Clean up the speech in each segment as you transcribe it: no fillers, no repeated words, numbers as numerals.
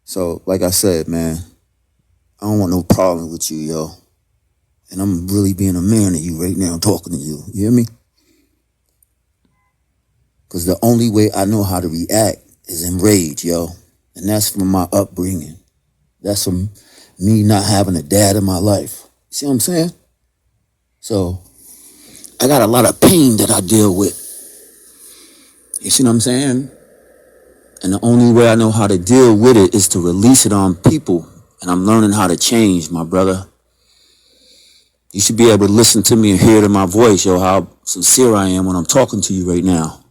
So, like I said, man, I don't want no problem with you, yo. And I'm really being a man to you right now, talking to you. You hear me? Because the only way I know how to react is in rage, yo. And that's from my upbringing. That's from me not having a dad in my life. See what I'm saying? So, I got a lot of pain that I deal with. You see what I'm saying? And the only way I know how to deal with it is to release it on people. And I'm learning how to change, my brother. You should be able to listen to me and hear it in my voice, yo, how sincere I am when I'm talking to you right now.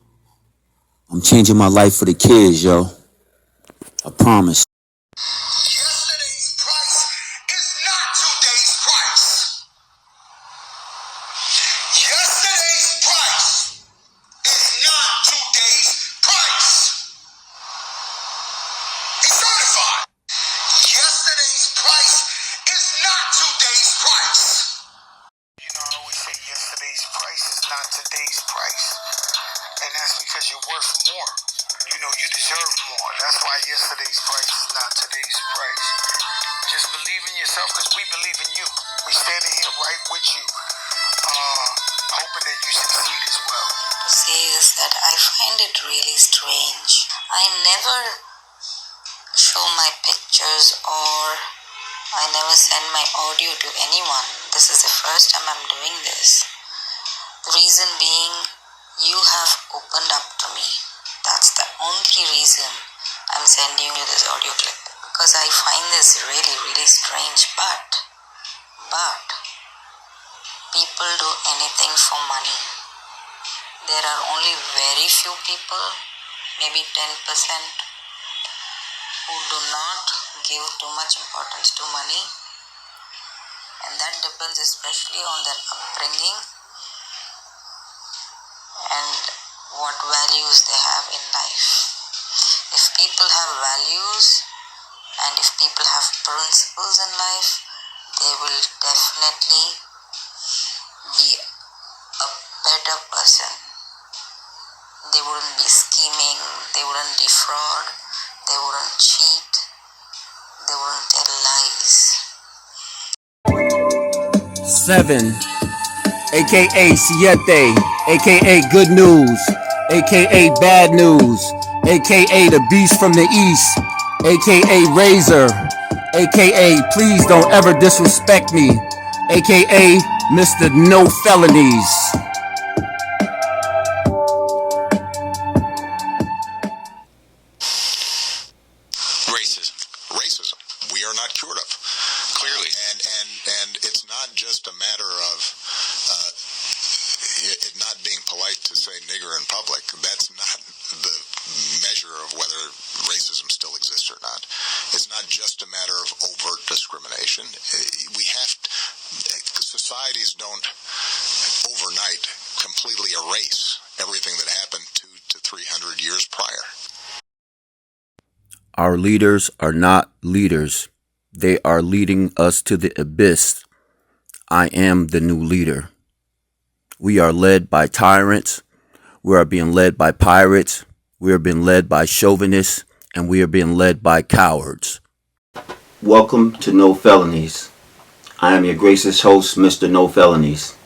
I'm changing my life for the kids, yo. I promise. Yesterday's price is not today's price. Yesterday's price is not today's price. It's certified. Yesterday's price is not today's price. You know, I always say yesterday's price is not today's price. And that's because you're worth more. You know, you deserve more. That's why yesterday's price is not today's price. Just believe in yourself, because we believe in you. We standing here right with you, hoping that you succeed as well. To say is that I find it really strange. I never show my pictures or I never send my audio to anyone. This is the first time I'm doing this. The reason being, you have opened up to me. That's the only reason I'm sending you this audio clip. Because I find this really, really strange. But people do anything for money. There are only very few people, maybe 10%, who do not give too much importance to money. And that depends especially on their upbringing and what values they have in life. If people have values and if people have principles in life, they will definitely be a better person. They wouldn't be scheming, they wouldn't defraud, they wouldn't cheat, they wouldn't tell lies. 7, aka Siete, aka Good News, aka Bad News, aka The Beast from the East, aka Razor, aka Please Don't Ever Disrespect Me, aka Mr. No Felonies. Racism. We are not cured of, clearly, and it's not just a matter of it not being polite to say nigger in public. That's not the measure of whether racism still exists or not. It's not just a matter of overt discrimination. Societies don't overnight completely erase everything that happened 200 to 300 years prior. Our leaders are not leaders. They are leading us to the abyss. I am the new leader. We are led by tyrants. We are being led by pirates. We are being led by chauvinists. And we are being led by cowards. Welcome to No Felonies. I am your gracious host, Mr. No Felonies.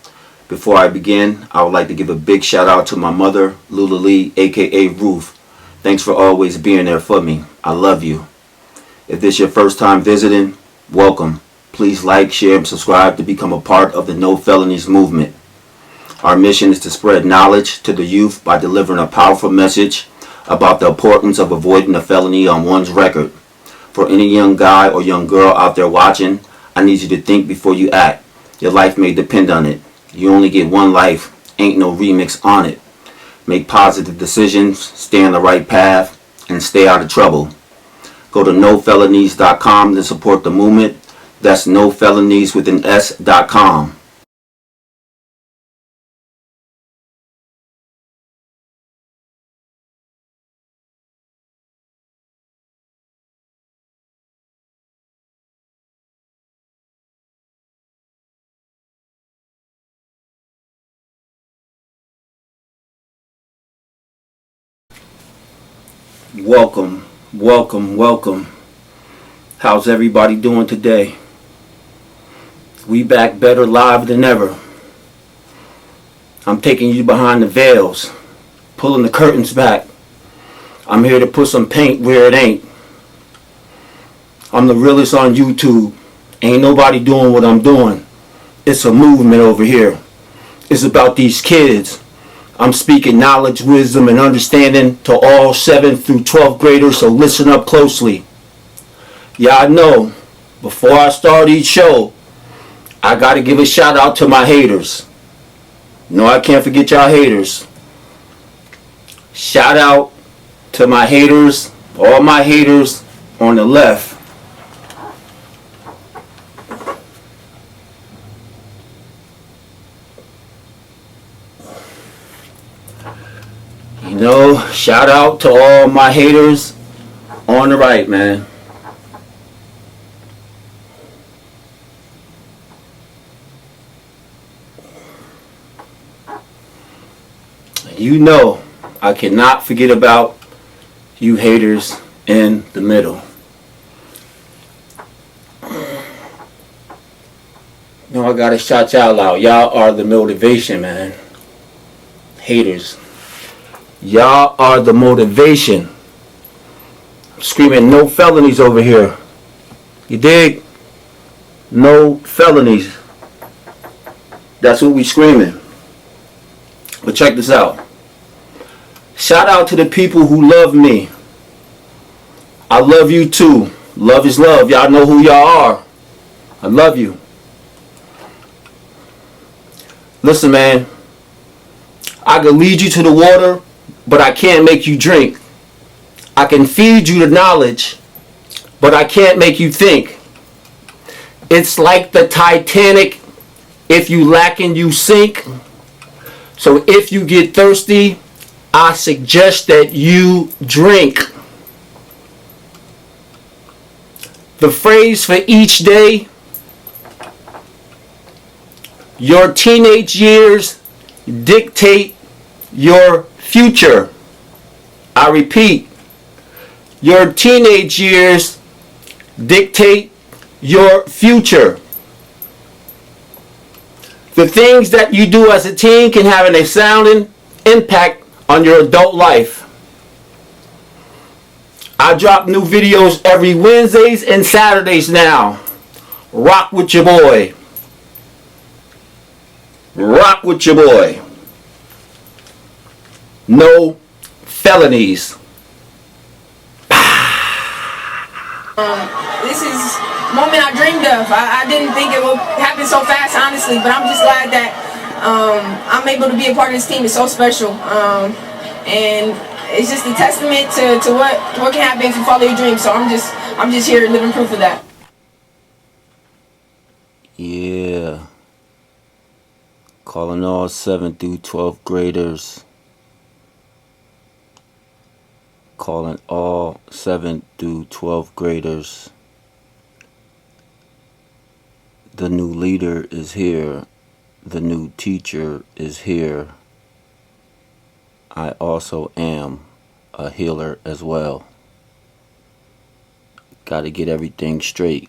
Before I begin, I would like to give a big shout out to my mother, Lula Lee, aka Ruth. Thanks for always being there for me. I love you. If this is your first time visiting, welcome. Please like, share, and subscribe to become a part of the No Felonies movement. Our mission is to spread knowledge to the youth by delivering a powerful message about the importance of avoiding a felony on one's record. For any young guy or young girl out there watching, I need you to think before you act. Your life may depend on it. You only get one life. Ain't no remix on it. Make positive decisions, stay on the right path, and stay out of trouble. Go to nofelonies.com to support the movement. That's nofelonies with an S.com. Welcome. How's everybody doing today? We back better live than ever. I'm taking you behind the veils, pulling the curtains back. I'm here to put some paint where it ain't. I'm the realest on YouTube. Ain't nobody doing what I'm doing. It's a movement over here. It's about these kids. I'm speaking knowledge, wisdom, and understanding to all 7th through 12th graders, so listen up closely. Y'all know, before I start each show, I gotta give a shout out to my haters. No, I can't forget y'all haters. Shout out to my haters, all my haters on the left. You know, shout out to all my haters on the right, man. You know, I cannot forget about you haters in the middle. No, I gotta shout y'all out. Y'all are the motivation, man. Haters. Y'all are the motivation. I'm screaming no felonies over here. You dig? No felonies. That's what we screaming. But check this out. Shout out to the people who love me. I love you too. Love is love. Y'all know who y'all are. I love you. Listen, man. I can lead you to the water, but I can't make you drink. I can feed you the knowledge, but I can't make you think. It's like the Titanic. If you lacking, you sink. So if you get thirsty, I suggest that you drink. The phrase for each day: your teenage years dictate your future. I repeat, your teenage years dictate your future. The things that you do as a teen can have an astounding impact on your adult life. I drop new videos every Wednesdays and Saturdays now. Rock with your boy. Rock with your boy. No felonies. This is a moment I dreamed of. I didn't think it would happen so fast, honestly, but I'm just glad that I'm able to be a part of this team. It's so special. And it's just a testament to what can happen if you follow your dreams. So I'm just here living proof of that. Yeah. Calling all 7th through 12th graders. Calling all 7th through 12th graders. The new leader is here. The new teacher is here. I also am a healer as well. Got to get everything straight.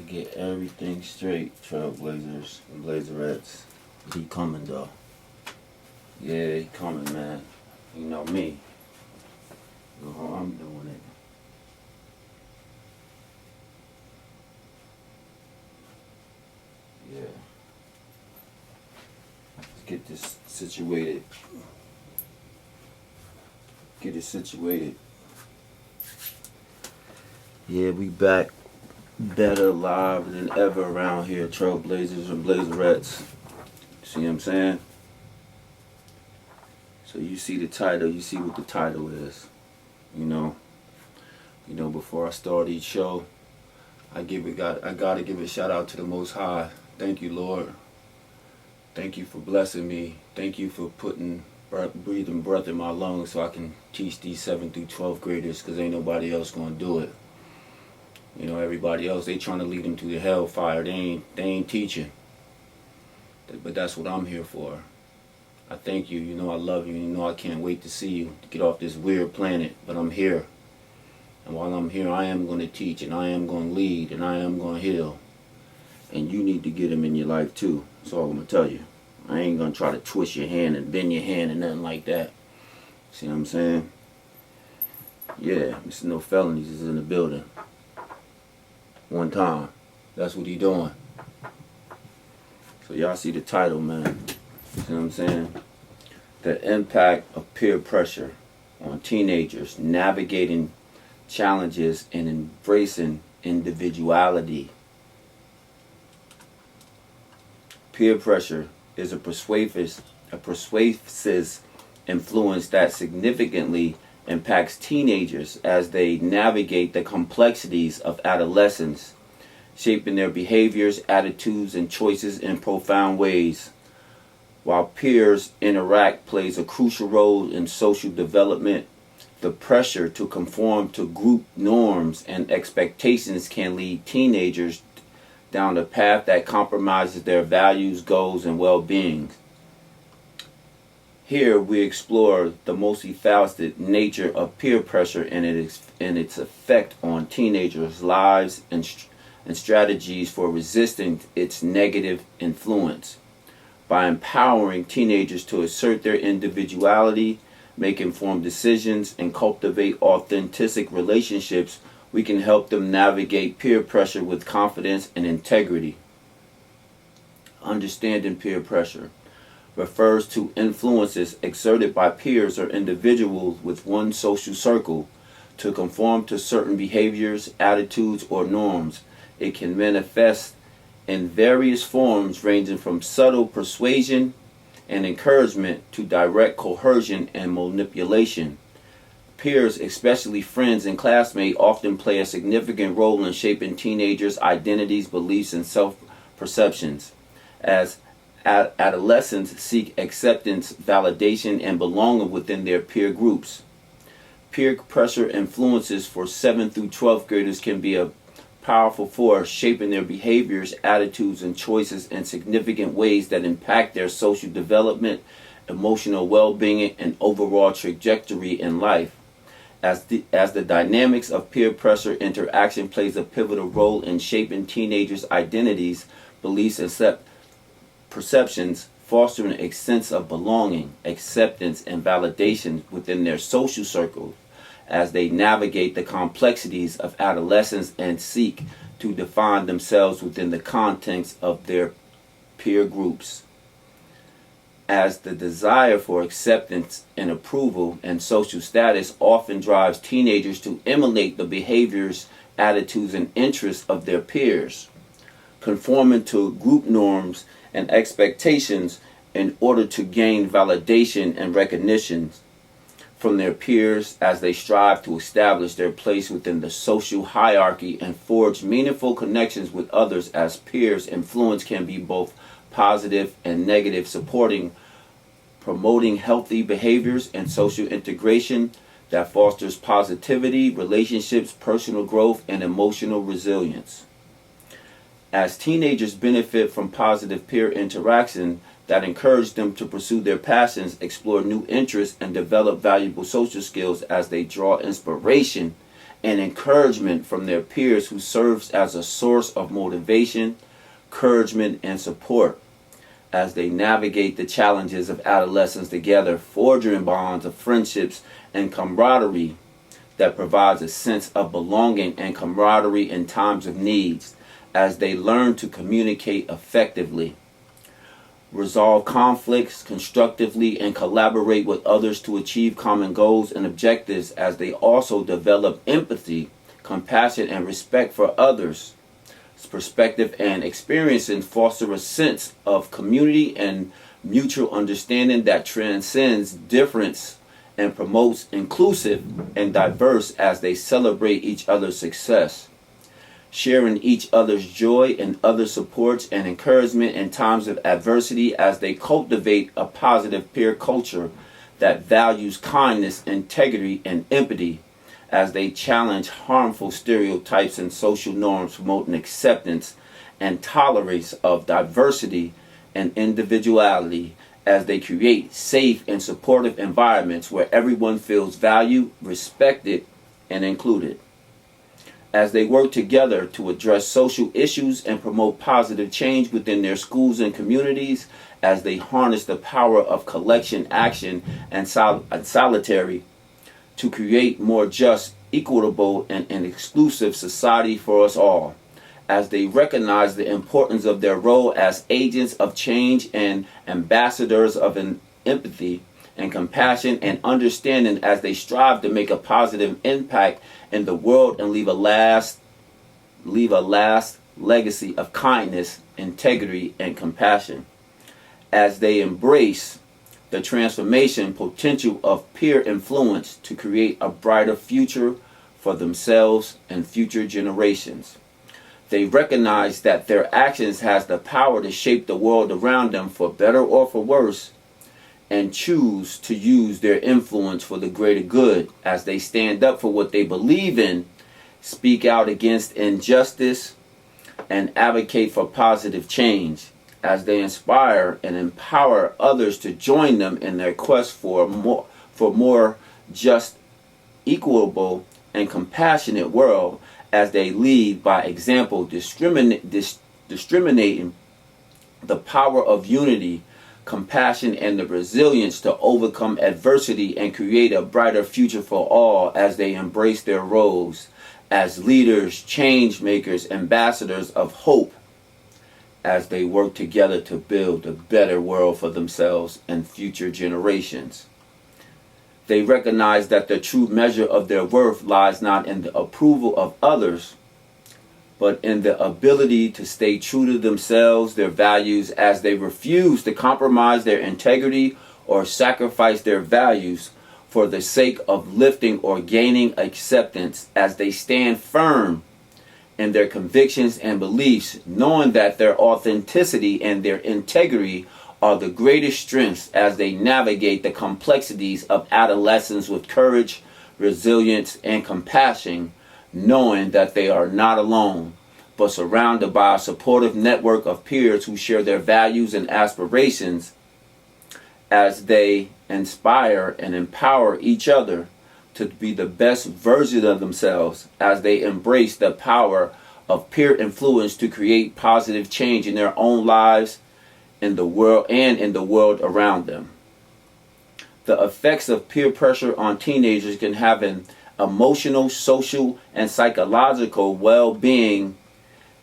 Get everything straight, Trailblazers and Blazerettes. He coming though. Yeah, he coming, man. You know me. You know how I'm doing it. Yeah. Let's get this situated. Get it situated. Yeah, we back. Better live than ever around here, Trailblazers and Blazerettes. See what I'm saying? So you see the title, you see what the title is. You know, before I start each show, I gotta give a shout out to the Most High. Thank you, Lord. Thank you for blessing me. Thank you for breathing breath in my lungs so I can teach these 7th through 12th graders, because ain't nobody else gonna do it. You know, everybody else, they trying to lead them to the hellfire. They ain't teaching. But that's what I'm here for. I thank you. You know I love you. You know I can't wait to see you, to get off this weird planet. But I'm here. And while I'm here, I am going to teach, and I am going to lead, and I am going to heal. And you need to get him in your life too. That's all I'm going to tell you. I ain't going to try to twist your hand and bend your hand and nothing like that. See what I'm saying? Yeah, Mr. No Felonies is in the building. One time. That's what he doing. So y'all see the title, man. See what I'm saying? The impact of peer pressure on teenagers, navigating challenges and embracing individuality. Peer pressure is a persuasive influence that significantly impacts teenagers as they navigate the complexities of adolescence, shaping their behaviors, attitudes, and choices in profound ways. While peers interact plays a crucial role in social development, the pressure to conform to group norms and expectations can lead teenagers down a path that compromises their values, goals, and well-being. Here we explore the multifaceted nature of peer pressure and its effect on teenagers' lives and strategies for resisting its negative influence. By empowering teenagers to assert their individuality, make informed decisions, and cultivate authentic relationships, we can help them navigate peer pressure with confidence and integrity. Understanding peer pressure refers to influences exerted by peers or individuals with one social circle to conform to certain behaviors, attitudes, or norms. It can manifest in various forms ranging from subtle persuasion and encouragement to direct coercion and manipulation. Peers, especially friends and classmates, often play a significant role in shaping teenagers' identities, beliefs, and self-perceptions. As adolescents seek acceptance, validation, and belonging within their peer groups. Peer pressure influences for 7th through 12th graders can be a powerful force, shaping their behaviors, attitudes, and choices in significant ways that impact their social development, emotional well-being, and overall trajectory in life. As the dynamics of peer pressure interaction plays a pivotal role in shaping teenagers' identities, beliefs, and perceptions, fostering a sense of belonging, acceptance, and validation within their social circles as they navigate the complexities of adolescence and seek to define themselves within the context of their peer groups. As the desire for acceptance and approval and social status often drives teenagers to emulate the behaviors, attitudes, and interests of their peers, conforming to group norms and expectations in order to gain validation and recognition from their peers as they strive to establish their place within the social hierarchy and forge meaningful connections with others. As peers' influence can be both positive and negative, promoting healthy behaviors and social integration that fosters positivity, relationships, personal growth, and emotional resilience. As teenagers benefit from positive peer interaction that encourage them to pursue their passions, explore new interests, and develop valuable social skills as they draw inspiration and encouragement from their peers who serves as a source of motivation, encouragement, and support. As they navigate the challenges of adolescence together, forging bonds of friendships and camaraderie that provides a sense of belonging and camaraderie in times of needs, as they learn to communicate effectively, resolve conflicts constructively, and collaborate with others to achieve common goals and objectives, as they also develop empathy, compassion, and respect for others' perspective and experience, and foster a sense of community and mutual understanding that transcends difference and promotes inclusive and diverse as they celebrate each other's success, sharing each other's joy and other supports and encouragement in times of adversity, as they cultivate a positive peer culture that values kindness, integrity, and empathy, as they challenge harmful stereotypes and social norms, promoting acceptance and tolerance of diversity and individuality, as they create safe and supportive environments where everyone feels valued, respected, and included. As they work together to address social issues and promote positive change within their schools and communities, as they harness the power of collection, action, and solidarity to create more just, equitable, and an inclusive society for us all. As they recognize the importance of their role as agents of change and ambassadors of empathy and compassion and understanding, as they strive to make a positive impact in the world and leave a last legacy of kindness, integrity, and compassion. As they embrace the transformation potential of peer influence to create a brighter future for themselves and future generations. They recognize that their actions has the power to shape the world around them for better or for worse, and choose to use their influence for the greater good as they stand up for what they believe in, speak out against injustice, and advocate for positive change, as they inspire and empower others to join them in their quest for more just, equitable, and compassionate world, as they lead by example, discriminating the power of unity, compassion, and the resilience to overcome adversity and create a brighter future for all, as they embrace their roles as leaders, change makers, ambassadors of hope, as they work together to build a better world for themselves and future generations. They recognize that the true measure of their worth lies not in the approval of others, but in the ability to stay true to themselves, their values, as they refuse to compromise their integrity or sacrifice their values for the sake of lifting or gaining acceptance, as they stand firm in their convictions and beliefs, knowing that their authenticity and their integrity are the greatest strengths as they navigate the complexities of adolescence with courage, resilience, and compassion, knowing that they are not alone, but surrounded by a supportive network of peers who share their values and aspirations, as they inspire and empower each other to be the best version of themselves, as they embrace the power of peer influence to create positive change in their own lives, in the world, and in the world around them. The effects of peer pressure on teenagers can have an emotional, social, and psychological well-being,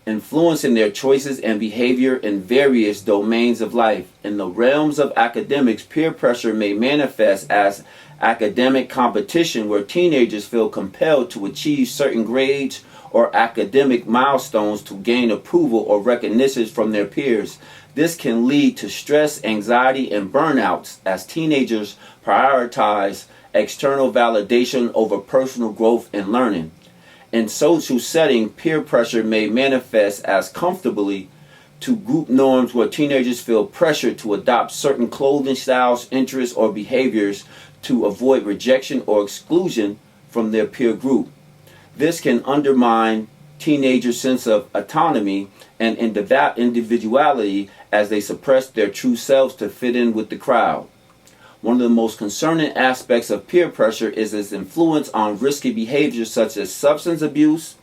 influencing their choices and behavior in various domains of life. In the realms of academics, peer pressure may manifest as academic competition, where teenagers feel compelled to achieve certain grades or academic milestones to gain approval or recognition from their peers. This can lead to stress, anxiety, and burnouts as teenagers prioritize external validation over personal growth and learning. In social setting, peer pressure may manifest as comfortably to group norms, where teenagers feel pressure to adopt certain clothing styles, interests, or behaviors to avoid rejection or exclusion from their peer group. This can undermine teenagers' sense of autonomy and individuality as they suppress their true selves to fit in with the crowd. One of the most concerning aspects of peer pressure is its influence on risky behaviors such as substance abuse,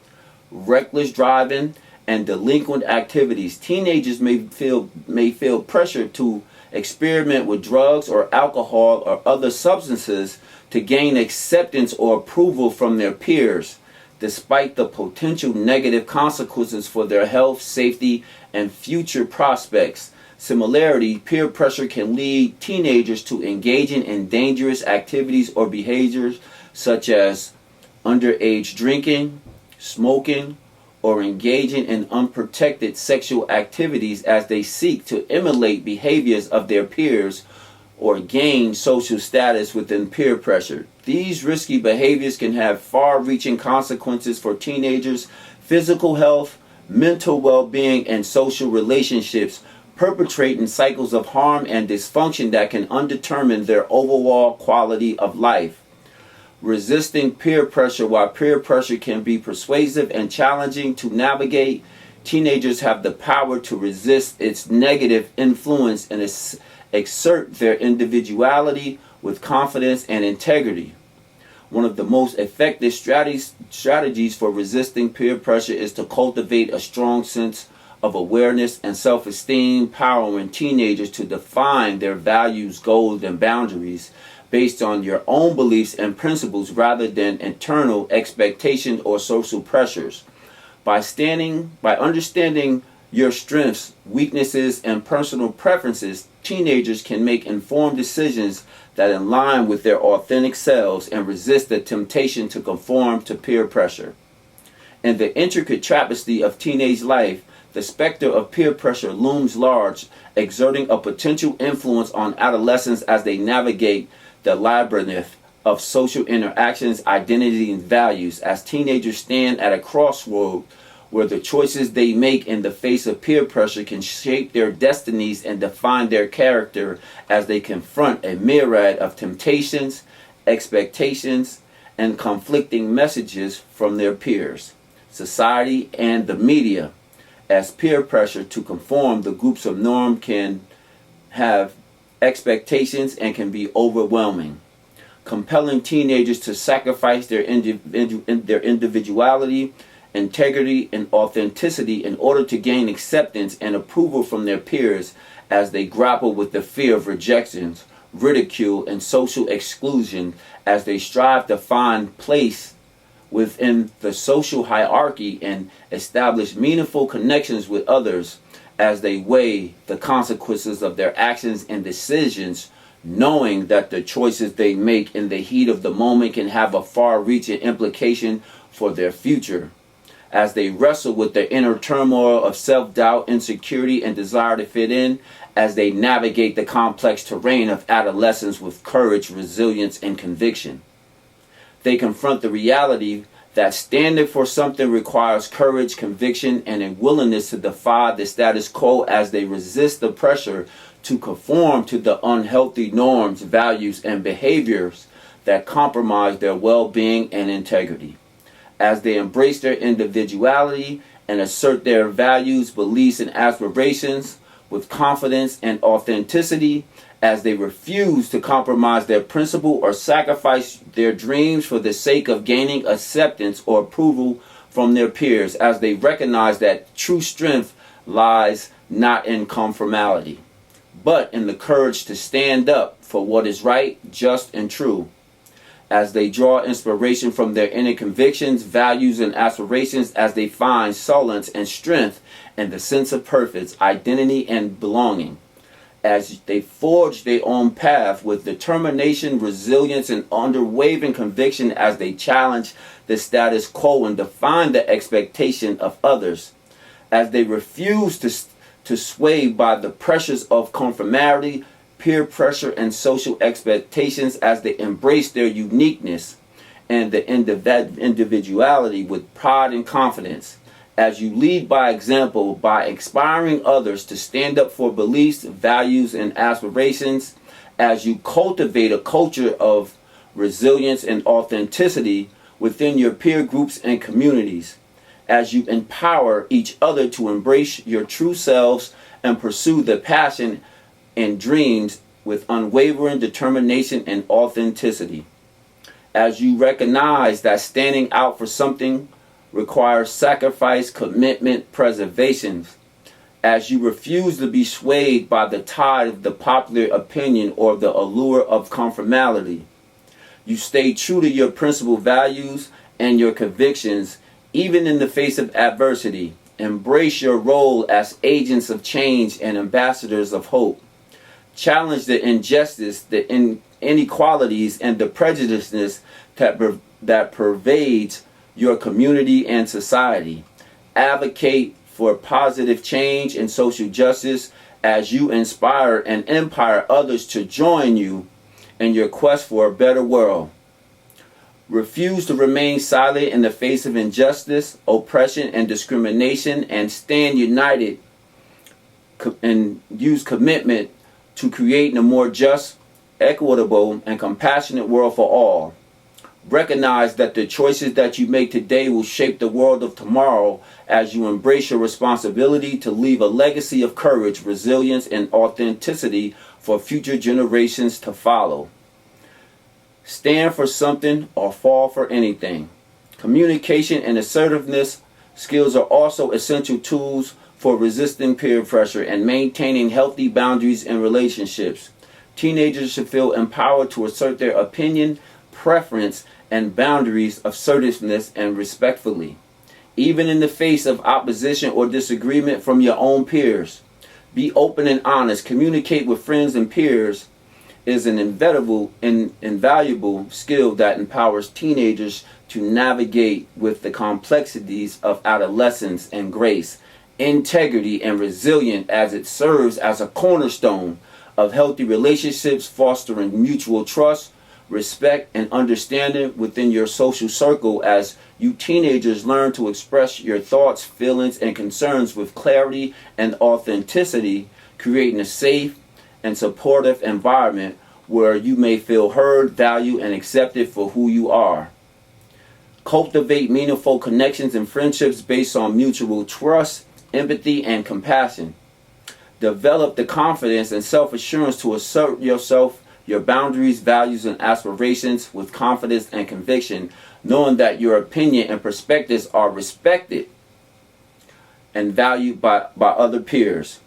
reckless driving, and delinquent activities. Teenagers may feel pressure to experiment with drugs or alcohol or other substances to gain acceptance or approval from their peers, despite the potential negative consequences for their health, safety, and future prospects. Similarly, peer pressure can lead teenagers to engaging in dangerous activities or behaviors such as underage drinking, smoking, or engaging in unprotected sexual activities as they seek to emulate behaviors of their peers or gain social status within peer pressure. These risky behaviors can have far-reaching consequences for teenagers' physical health, mental well-being, and social relationships, perpetrating cycles of harm and dysfunction that can undetermine their overall quality of life. Resisting peer pressure. While peer pressure can be persuasive and challenging to navigate, teenagers have the power to resist its negative influence and assert their individuality with confidence and integrity. One of the most effective strategies for resisting peer pressure is to cultivate a strong sense of awareness and self-esteem, empowering teenagers to define their values, goals, and boundaries based on your own beliefs and principles rather than internal expectations or social pressures. By understanding your strengths, weaknesses, and personal preferences, teenagers can make informed decisions that align with their authentic selves and resist the temptation to conform to peer pressure. In the intricate tapestry of teenage life, the specter of peer pressure looms large, exerting a potential influence on adolescents as they navigate the labyrinth of social interactions, identity, and values. As teenagers stand at a crossroad where the choices they make in the face of peer pressure can shape their destinies and define their character as they confront a myriad of temptations, expectations, and conflicting messages from their peers, society, and the media. As peer pressure to conform the groups of norm can have expectations and can be overwhelming, compelling teenagers to sacrifice their individuality, integrity, and authenticity in order to gain acceptance and approval from their peers as they grapple with the fear of rejection, ridicule, and social exclusion, as they strive to find place within the social hierarchy and establish meaningful connections with others, as they weigh the consequences of their actions and decisions, knowing that the choices they make in the heat of the moment can have a far-reaching implication for their future. As they wrestle with the inner turmoil of self-doubt, insecurity, and desire to fit in, as they navigate the complex terrain of adolescence with courage, resilience, and conviction. They confront the reality that standing for something requires courage, conviction, and a willingness to defy the status quo as they resist the pressure to conform to the unhealthy norms, values, and behaviors that compromise their well-being and integrity. As they embrace their individuality and assert their values, beliefs, and aspirations with confidence and authenticity, as they refuse to compromise their principle or sacrifice their dreams for the sake of gaining acceptance or approval from their peers, as they recognize that true strength lies not in conformity, but in the courage to stand up for what is right, just, and true. As they draw inspiration from their inner convictions, values, and aspirations, as they find solace and strength in the sense of purpose, identity, and belonging. As they forge their own path with determination, resilience, and unwavering conviction, as they challenge the status quo and define the expectation of others, as they refuse to sway by the pressures of conformity, peer pressure, and social expectations, as they embrace their uniqueness and the individuality with pride and confidence. As you lead by example, by inspiring others to stand up for beliefs, values, and aspirations, as you cultivate a culture of resilience and authenticity within your peer groups and communities, as you empower each other to embrace your true selves and pursue the passion and dreams with unwavering determination and authenticity, as you recognize that standing out for something requires sacrifice, commitment, preservation, as you refuse to be swayed by the tide of the popular opinion or the allure of conformity. You stay true to your principal values and your convictions, even in the face of adversity. Embrace your role as agents of change and ambassadors of hope. Challenge the injustice, the inequalities, and the prejudices that pervades your community and society. Advocate for positive change and social justice as you inspire and empower others to join you in your quest for a better world. Refuse to remain silent in the face of injustice, oppression, and discrimination, and stand united and use commitment to creating a more just, equitable, and compassionate world for all. Recognize that the choices that you make today will shape the world of tomorrow as you embrace your responsibility to leave a legacy of courage, resilience, and authenticity for future generations to follow. Stand for something or fall for anything. Communication and assertiveness skills are also essential tools for resisting peer pressure and maintaining healthy boundaries in relationships. Teenagers should feel empowered to assert their opinion, preference, and boundaries of assertiveness and respectfully, even in the face of opposition or disagreement from your own peers. Be open and honest. Communicate with friends and peers is an invaluable skill that empowers teenagers to navigate with the complexities of adolescence and grace, integrity, and resilience, as it serves as a cornerstone of healthy relationships, fostering mutual trust, respect, and understanding within your social circle. As you teenagers learn to express your thoughts, feelings, and concerns with clarity and authenticity, creating a safe and supportive environment where you may feel heard, valued, and accepted for who you are. Cultivate meaningful connections and friendships based on mutual trust, empathy, and compassion. Develop the confidence and self-assurance to assert yourself, your boundaries, values, and aspirations with confidence and conviction, knowing that your opinion and perspectives are respected and valued by other peers.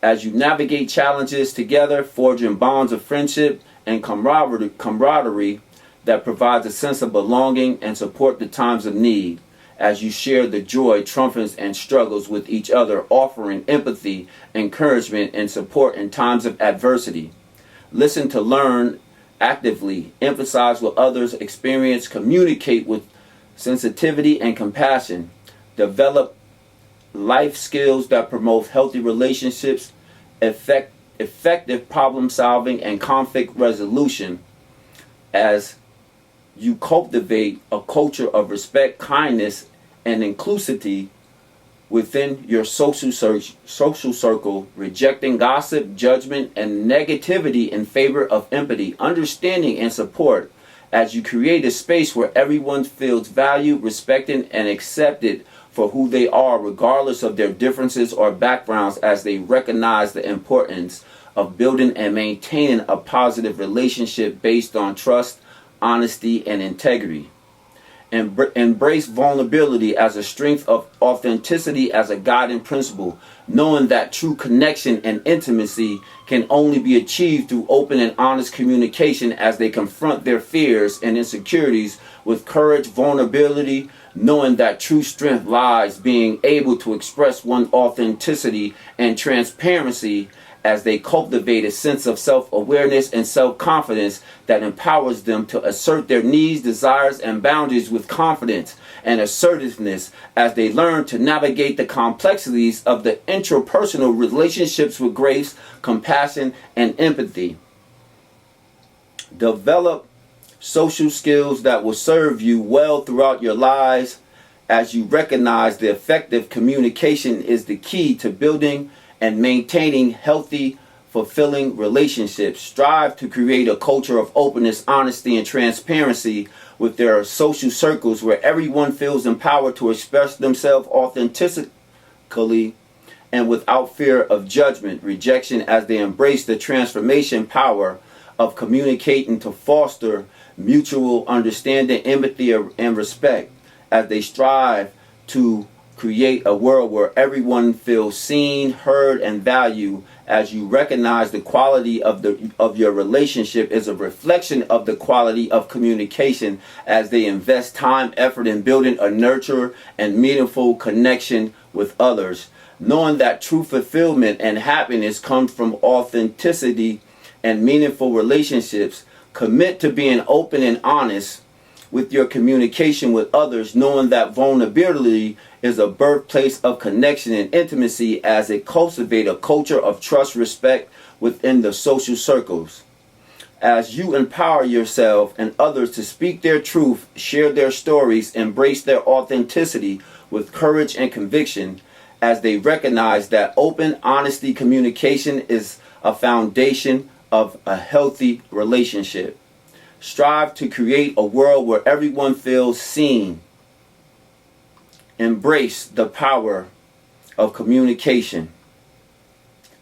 As you navigate challenges together, forging bonds of friendship and camaraderie that provides a sense of belonging and support the times of need. As you share the joy, triumphs, and struggles with each other, offering empathy, encouragement, and support in times of adversity. Listen to learn actively, emphasize what others experience, communicate with sensitivity and compassion, develop life skills that promote healthy relationships, effective problem solving, and conflict resolution. As you cultivate a culture of respect, kindness, and inclusivity within your social circle, rejecting gossip, judgment, and negativity in favor of empathy, understanding, and support, as you create a space where everyone feels valued, respected, and accepted for who they are, regardless of their differences or backgrounds, as they recognize the importance of building and maintaining a positive relationship based on trust, honesty, and integrity. Embrace vulnerability as a strength, of authenticity as a guiding principle, knowing that true connection and intimacy can only be achieved through open and honest communication, as they confront their fears and insecurities with courage, vulnerability, knowing that true strength lies being able to express one's authenticity and transparency, as they cultivate a sense of self-awareness and self-confidence that empowers them to assert their needs, desires, and boundaries with confidence and assertiveness, as they learn to navigate the complexities of the interpersonal relationships with grace, compassion, and empathy. Develop social skills that will serve you well throughout your lives, as you recognize the effective communication is the key to building and maintaining healthy, fulfilling relationships. Strive to create a culture of openness, honesty, and transparency with their social circles, where everyone feels empowered to express themselves authentically and without fear of judgment, rejection, as they embrace the transformation power of communicating to foster mutual understanding, empathy, and respect, as they strive to create a world where everyone feels seen, heard, and valued, as you recognize the quality of your relationship is a reflection of the quality of communication, as they invest time, effort in building a nurture and meaningful connection with others, knowing that true fulfillment and happiness comes from authenticity and meaningful relationships. Commit to being open and honest with your communication with others, knowing that vulnerability is a birthplace of connection and intimacy, as it cultivates a culture of trust, respect within the social circles. As you empower yourself and others to speak their truth, share their stories, embrace their authenticity with courage and conviction, as they recognize that open, honesty communication is a foundation of a healthy relationship. Strive to create a world where everyone feels seen. Embrace the power of communication.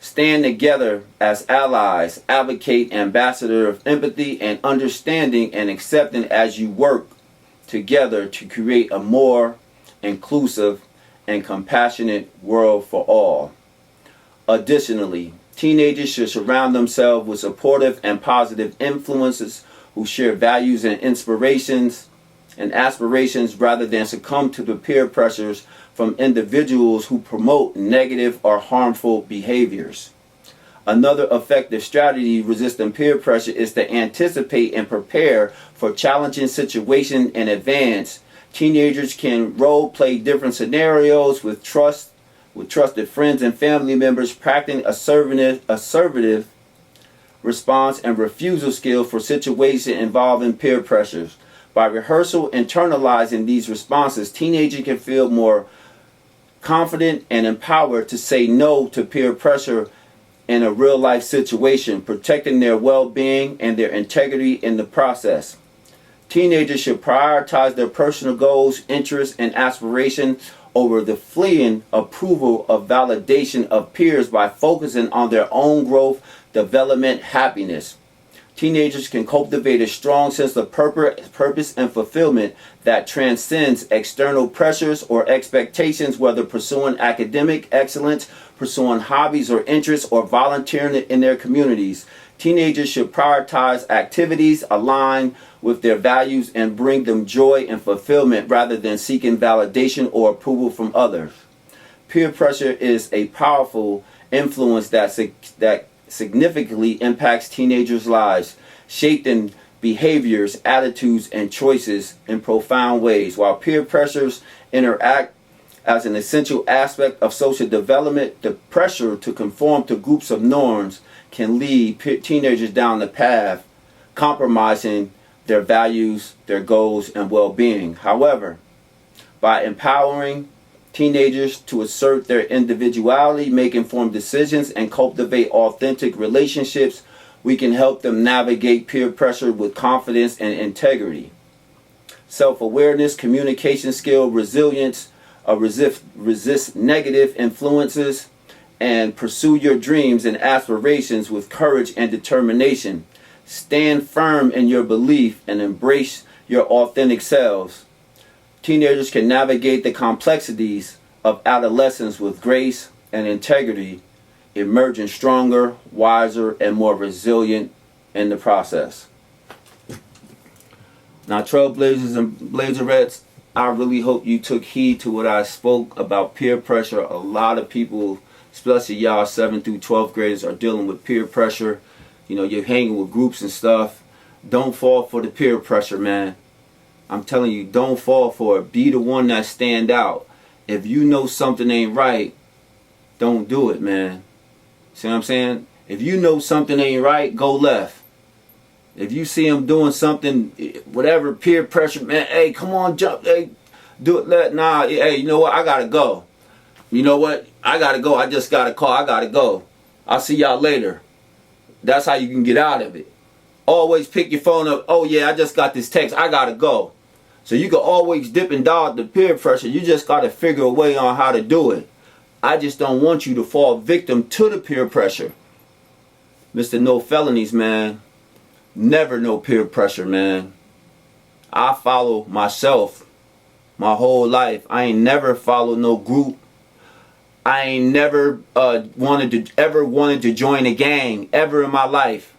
Stand together as allies, advocate, ambassador of empathy and understanding and accepting as you work together to create a more inclusive and compassionate world for all. Additionally, teenagers should surround themselves with supportive and positive influences who share values and inspirations and aspirations rather than succumb to the peer pressures from individuals who promote negative or harmful behaviors. Another effective strategy resisting peer pressure is to anticipate and prepare for challenging situations in advance. Teenagers can role play different scenarios with trusted friends and family members, practicing assertive response and refusal skills for situations involving peer pressures. By rehearsal internalizing these responses, teenagers can feel more confident and empowered to say no to peer pressure in a real life situation, protecting their well-being and their integrity in the process. Teenagers should prioritize their personal goals, interests, and aspirations over the fleeting approval of validation of peers by focusing on their own growth, development, happiness. Teenagers can cultivate a strong sense of purpose and fulfillment that transcends external pressures or expectations, whether pursuing academic excellence, pursuing hobbies or interests, or volunteering in their communities. Teenagers should prioritize activities aligned with their values and bring them joy and fulfillment rather than seeking validation or approval from others. Peer pressure is a powerful influence that significantly impacts teenagers' lives, shaping behaviors, attitudes, and choices in profound ways. While peer pressures interact as an essential aspect of social development, the pressure to conform to groups of norms can lead teenagers down the path, compromising their values, their goals, and well-being. However, by empowering teenagers to assert their individuality, make informed decisions, and cultivate authentic relationships, we can help them navigate peer pressure with confidence and integrity. Self-awareness, communication skill, resilience, resist negative influences, and pursue your dreams and aspirations with courage and determination. Stand firm in your belief and embrace your authentic selves. Teenagers can navigate the complexities of adolescence with grace and integrity, emerging stronger, wiser, and more resilient in the process. Now, Trailblazers and Blazerettes, I really hope you took heed to what I spoke about peer pressure. A lot of people, especially y'all 7th through 12th graders, are dealing with peer pressure. You know, you're hanging with groups and stuff. Don't fall for the peer pressure, man. I'm telling you, don't fall for it. Be the one that stand out. If you know something ain't right, don't do it, man. See what I'm saying? If you know something ain't right, go left. If you see them doing something, whatever, peer pressure, man, hey, come on, jump, hey, do it, nah, hey, you know what, I gotta go. You know what, I gotta go, I just got a call, I gotta go. I'll see y'all later. That's how you can get out of it. Always pick your phone up, oh yeah, I just got this text, I gotta go. So you can always dip and dodge the peer pressure. You just got to figure a way on how to do it. I just don't want you to fall victim to the peer pressure. Mr. No Felonies, man. Never no peer pressure, man. I follow myself my whole life. I ain't never followed no group. I ain't never wanted to join a gang ever in my life.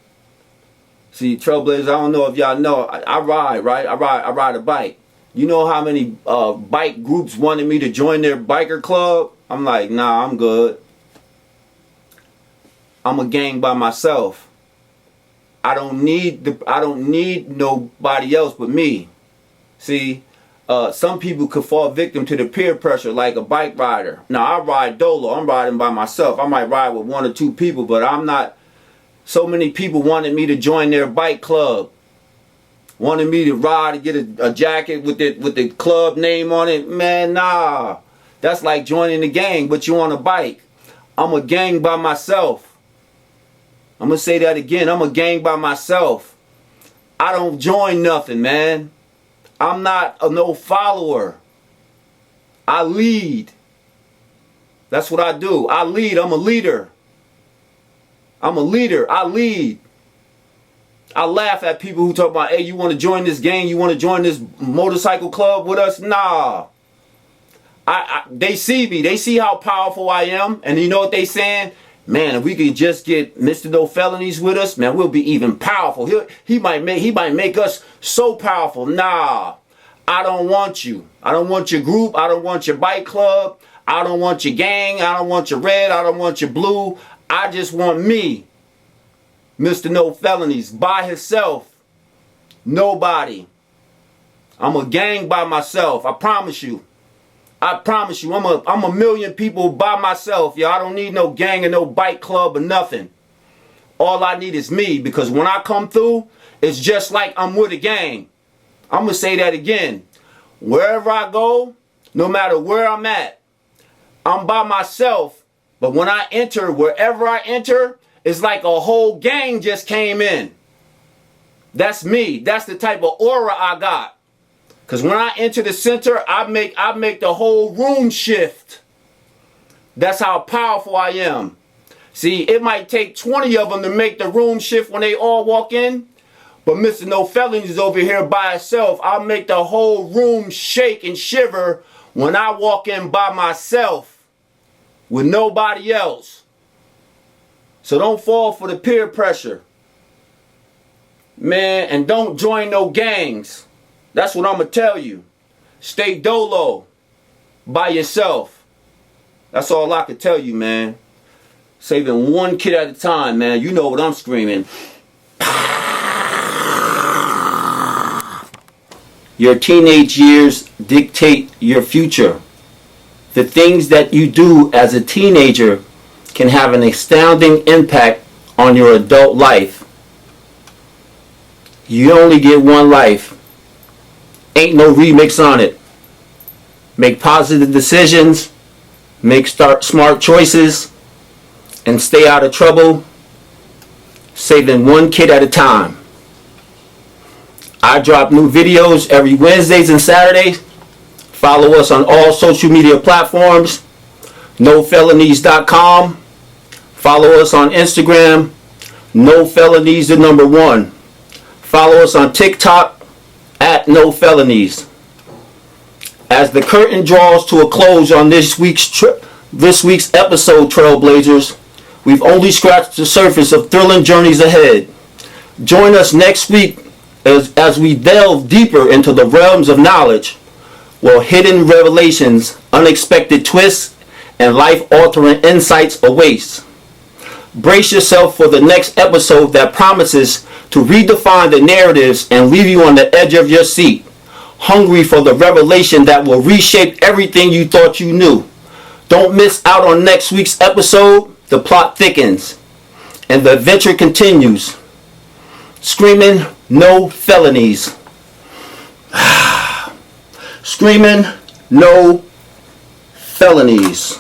See, Trailblazers, I don't know if y'all know, I ride, right? I ride a bike. You know how many bike groups wanted me to join their biker club? I'm like, nah, I'm good. I'm a gang by myself. I don't need nobody else but me. See, some people could fall victim to the peer pressure like a bike rider. Now I ride dolo. I'm riding by myself. I might ride with 1 or 2 people, but I'm not. So many people wanted me to join their bike club. Wanted me to ride and get a jacket with the club name on it. Man, nah. That's like joining the gang, but you on a bike. I'm a gang by myself. I'm going to say that again. I'm a gang by myself. I don't join nothing, man. I'm not a no follower. I lead. That's what I do. I lead. I'm a leader. I'm a leader. I lead. I laugh at people who talk about, hey, you want to join this gang? You want to join this motorcycle club with us? Nah. They see me. They see how powerful I am. And you know what they saying? Man, if we could just get Mr. No Felonies with us, man, we'll be even powerful. He might make us so powerful. Nah. I don't want you. I don't want your group. I don't want your bike club. I don't want your gang. I don't want your red. I don't want your blue. I just want me, Mr. No Felonies, by himself. Nobody. I'm a gang by myself. I promise you. I promise you. I'm a million people by myself. Yo, I don't need no gang or no bike club or nothing. All I need is me, because when I come through, it's just like I'm with a gang. I'm going to say that again. Wherever I go, no matter where I'm at, I'm by myself. But when I enter, wherever I enter, it's like a whole gang just came in. That's me. That's the type of aura I got. Because when I enter the center, I make the whole room shift. That's how powerful I am. See, it might take 20 of them to make the room shift when they all walk in. But Mr. No Felonies is over here by himself. I'll make the whole room shake and shiver when I walk in by myself with nobody else. So don't fall for the peer pressure. Man, and don't join no gangs. That's what I'm going to tell you. Stay dolo by yourself. That's all I can tell you, man. Saving one kid at a time, man. You know what I'm screaming. Your teenage years dictate your future. The things that you do as a teenager can have an astounding impact on your adult life. You only get one life. Ain't no remix on it. Make positive decisions, make smart choices, and stay out of trouble, saving one kid at a time. I drop new videos every Wednesdays and Saturdays. Follow us on all social media platforms. NoFelonies.com. Follow us on Instagram. NoFelonies, the number 1. Follow us on TikTok at NoFelonies. As the curtain draws to a close on this week's episode, Trailblazers, we've only scratched the surface of thrilling journeys ahead. Join us next week as we delve deeper into the realms of knowledge, where hidden revelations, unexpected twists, and life-altering insights awaits. Brace yourself for the next episode that promises to redefine the narratives and leave you on the edge of your seat, hungry for the revelation that will reshape everything you thought you knew. Don't miss out on next week's episode. The plot thickens and the adventure continues. Screaming no felonies. Screaming no felonies.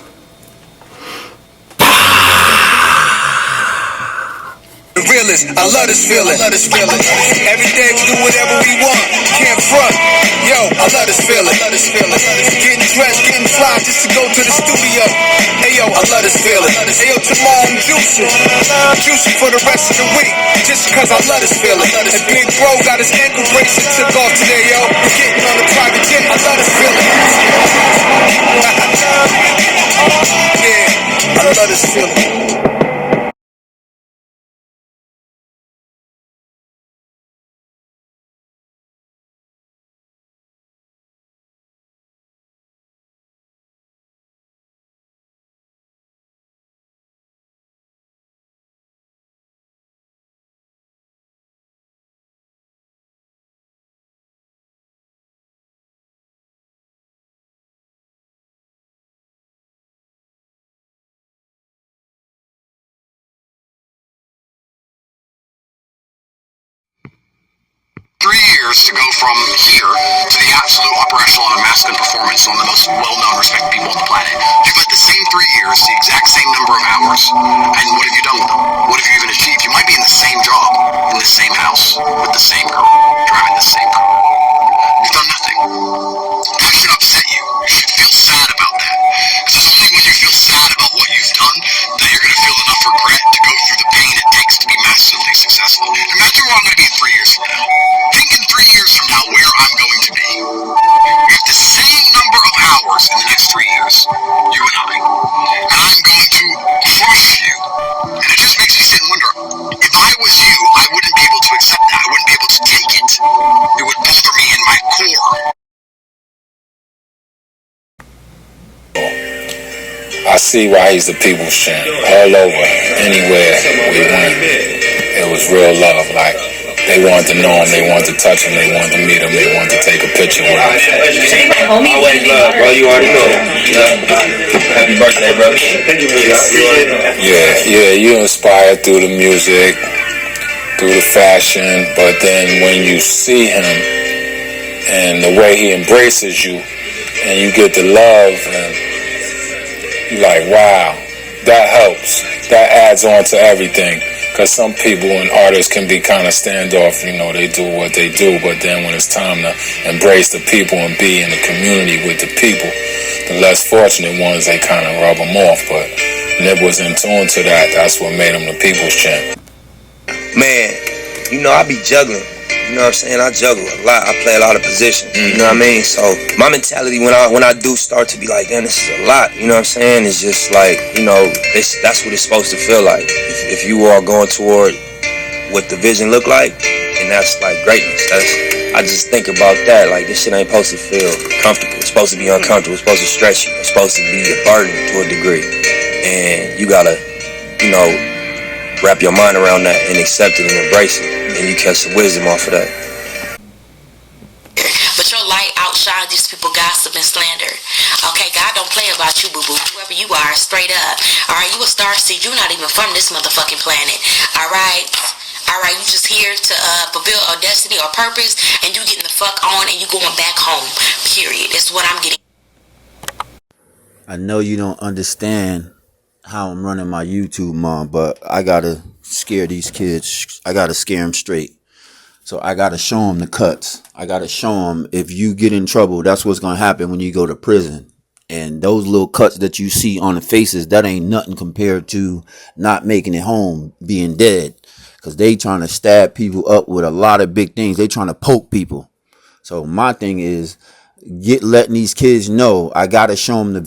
The realest, I love this feeling. Every day we do whatever we want. Can't front. Yo, I love this feeling. Getting dressed, getting fly just to go to the studio. Hey yo, I love this feeling. Hey yo, tomorrow I'm juicing. Juicing for the rest of the week. Just cause I love this feeling. And Big Bro got his ankle brace and took off today, yo. Getting on a private jet. I love this feeling. Yeah, I love this feeling. Years to go from here to the absolute upper echelon of masculine performance on the most well-known, respected people on the planet. You've had the same 3 years, the exact same number of hours, and what have you done with them? What have you even achieved? You might be in the same job, in the same house, with the same girl, driving the same car. You've done nothing. That should upset you. You should feel sad about that. Because it's only when you feel sad about what you've done that you're going to feel enough regret to go through the pain I see why he's the people's champ. All over, anywhere we went, it was real love. Like, they wanted to know him, they wanted to touch him, they wanted to meet him, they wanted to take a picture with him. Always love, bro. You already know. Happy birthday, bro. Yeah, you inspired through the music, through the fashion, but then when you see him and the way he embraces you, and you get the love, and you're like, wow, that helps. That adds on to everything. Because some people and artists can be kind of standoff, they do what they do, but then when it's time to embrace the people and be in the community with the people, the less fortunate ones, they kind of rub them off. But Nip was in tune to that. That's what made him the people's champ. Man, I be juggling. You know what I'm saying? I juggle a lot. I play a lot of positions. You know what I mean? So my mentality when I do start to be like, damn, this is a lot. You know what I'm saying? It's just like, that's what it's supposed to feel like. If you are going toward what the vision look like, and that's like greatness. I just think about that. Like, this shit ain't supposed to feel comfortable. It's supposed to be uncomfortable. It's supposed to stretch you. It's supposed to be a burden to a degree. And you gotta, wrap your mind around that and accept it and embrace it, and you catch some wisdom off of that. But your light outshines these people gossip and slander. Okay, God don't play about you, boo-boo. Whoever you are, straight up. Alright, you a star seed. You're not even from this motherfucking planet. Alright, you just here to fulfill a destiny or purpose, and you getting the fuck on and you going back home. Period. That's what I'm getting. I know you don't understand how I'm running my YouTube, Mom, but I gotta scare these kids. I gotta scare them straight. So I gotta show them the cuts. I gotta show them if you get in trouble, that's what's gonna happen when you go to prison. And those little cuts that you see on the faces, that ain't nothing compared to not making it home, being dead. Because they trying to stab people up with a lot of big things. They trying to poke people. So my thing is, letting these kids know I gotta show them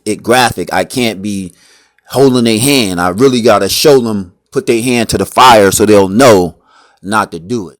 it graphic. I can't be holding their hand. I really gotta show them, put their hand to the fire so they'll know not to do it.